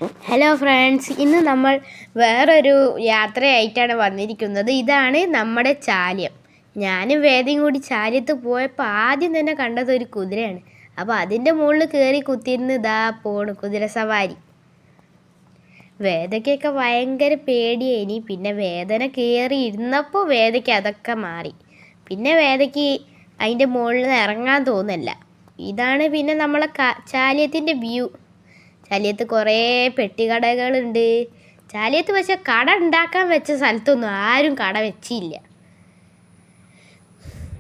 Hello friends, ഇന്ന് നമ്മൾ വേറൊരു യാത്രയായിട്ടാണ് വന്നിരിക്കുന്നത്. ഇതാണ് നമ്മുടെ ചാലിയം. ഞാനും വേദയും കൂടി ചാലിയത്ത് പോയപ്പോൾ ആദ്യം തന്നെ കണ്ടത് ഒരു കുതിരയാണ്. അപ്പോൾ അതിൻ്റെ മുകളിൽ കയറി കുത്തിയിരുന്ന് ഇതാ പോണ് കുതിര സവാരി. വേദയ്ക്കൊക്കെ ഭയങ്കര പേടിയായിനി. പിന്നെ വേദന കയറി ഇരുന്നപ്പോൾ വേദയ്ക്ക് അതൊക്കെ മാറി. പിന്നെ വേദയ്ക്ക് അതിൻ്റെ മുകളിൽ നിന്ന് ഇറങ്ങാൻ തോന്നില്ല. ഇതാണ് പിന്നെ നമ്മളെ ചാലിയത്തിൻ്റെ വ്യൂ. ചാലിയത്ത് കുറേ പെട്ടിക്കടകളുണ്ട്. ചാലിയത്ത് പക്ഷെ കട ഉണ്ടാക്കാൻ വെച്ച സ്ഥലത്തൊന്നും ആരും കട വെച്ചില്ല.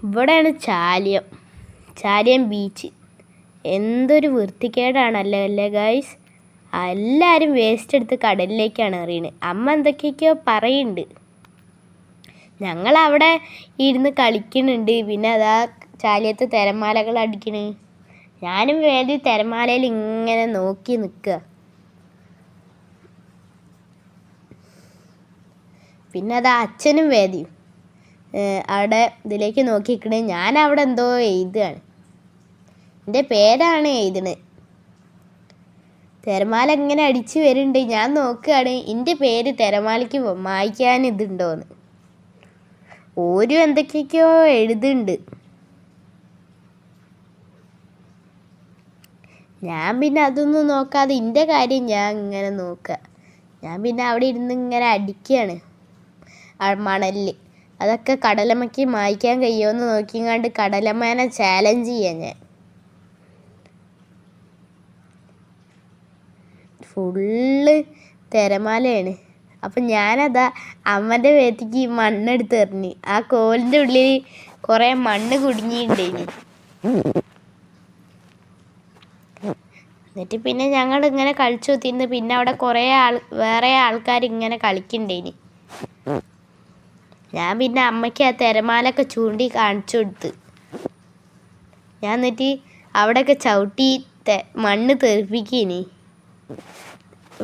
ഇവിടെയാണ് ചാലിയം ബീച്ച്. എന്തൊരു വൃത്തികേടാണല്ലോ അല്ലേ ഗൈസ്. എല്ലാവരും വേസ്റ്റ് എടുത്ത് കടലിലേക്കാണ് എറിയുന്നത്. അമ്മ എന്തൊക്കെയൊക്കെയോ പറയുന്നുണ്ട്. ഞങ്ങളവിടെ ഇരുന്ന് കളിക്കുന്നുണ്ട്. പിന്നെ അതാ ചാലിയത്ത് തിരമാലകൾ അടിക്കണ്. ഞാനും വേദി തിരമാലയിൽ ഇങ്ങനെ നോക്കി നിൽക്കുക. പിന്നെ അതാ അച്ഛനും വേദിയും അവിടെ ഇതിലേക്ക് നോക്കി നിൽക്കണേ. ഞാൻ അവിടെ എന്തോ എഴുതുകയാണ്. എൻ്റെ പേരാണ് എഴുതണത്. തിരമാല ഇങ്ങനെ അടിച്ച് വരുന്നുണ്ട്. ഞാൻ നോക്കുകയാണ് എൻ്റെ പേര് തിരമാലയ്ക്ക് മായ്ക്കാൻ ഇതുണ്ടോയെന്ന്. ഓരോ എന്തൊക്കെയൊക്കെയോ എഴുതുന്നുണ്ട്. ഞാൻ പിന്നെ അതൊന്നും നോക്കാതെ എൻ്റെ കാര്യം ഞാൻ ഇങ്ങനെ നോക്കുക. ഞാൻ പിന്നെ അവിടെ ഇരുന്ന് ഇങ്ങനെ അടിക്കുകയാണ് മണലിൽ. അതൊക്കെ കടലമ്മയ്ക്ക് മായ്ക്കാൻ കഴിയുമെന്ന് നോക്കിങ്ങാണ്ട് കടലമ്മേനെ ചാലഞ്ച് ചെയ്യാൻ ഞാൻ. ഫുള്ള് തിരമാലയാണ്. അപ്പം ഞാനതാ അമ്മൻ്റെ വേത്തിക്ക് മണ്ണെടുത്ത് എറിഞ്ഞ്. ആ കോലിൻ്റെ ഉള്ളിൽ കുറേ മണ്ണ് കുടുങ്ങിയിട്ടുണ്ടേനി. എന്നിട്ട് പിന്നെ ഞങ്ങൾ ഇങ്ങനെ കളിച്ചു കുത്തിരുന്ന്. പിന്നെ അവിടെ കുറേ വേറെ ആൾക്കാർ ഇങ്ങനെ കളിക്കണ്ടേനി. ഞാൻ പിന്നെ അമ്മയ്ക്ക് ആ തിരമാലൊക്കെ ചൂണ്ടി കാണിച്ചു കൊടുത്ത്. ഞാൻ എന്നിട്ട് അവിടെയൊക്കെ ചവിട്ടി മണ്ണ് തെറിപ്പിക്കേനി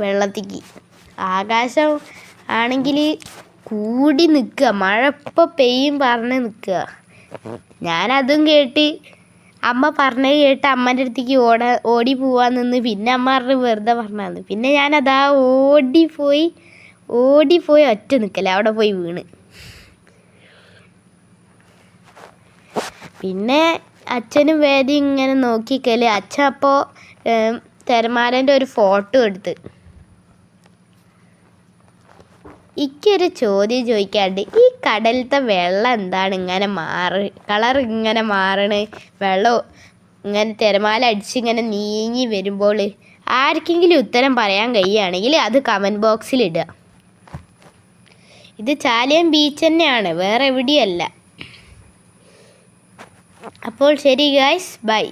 വെള്ളത്തേക്ക്. ആകാശം ആണെങ്കിൽ കൂടി നിൽക്കുക. മഴ ഇപ്പോൾ പെയ്യും പറഞ്ഞ് നിൽക്കുക. ഞാനതും കേട്ട് അമ്മ പറഞ്ഞത് കേട്ട് അമ്മൻ്റെ അടുത്തേക്ക് ഓടി പോവാൻ നിന്ന്. പിന്നെ അമ്മ പറഞ്ഞ് വെറുതെ പറഞ്ഞാന്ന്. പിന്നെ ഞാനതാ ഓടിപ്പോയി ഒറ്റ നിൽക്കല അവിടെ പോയി വീണ്. പിന്നെ അച്ഛനും വേദി ഇങ്ങനെ നോക്കിക്കല്. അച്ഛൻ അപ്പോൾ തിരമാലേൻ്റെ ഒരു ഫോട്ടോ എടുത്ത്. എനിക്കൊരു ചോദ്യം ചോദിക്കാണ്ട്, ഈ കടലിലത്തെ വെള്ളം എന്താണ് ഇങ്ങനെ കളർ ഇങ്ങനെ മാറണേ? വെള്ളം ഇങ്ങനെ തിരമാല അടിച്ചിങ്ങനെ നീങ്ങി വരുമ്പോൾ ആർക്കെങ്കിലും ഉത്തരം പറയാൻ കഴിയുകയാണെങ്കിൽ അത് കമൻറ്റ് ബോക്സിൽ ഇടുക. ഇത് ചാലിയം ബീച്ച് തന്നെയാണ്, വേറെ എവിടെയല്ല. അപ്പോൾ ശരി ഗായ്സ്, ബൈ.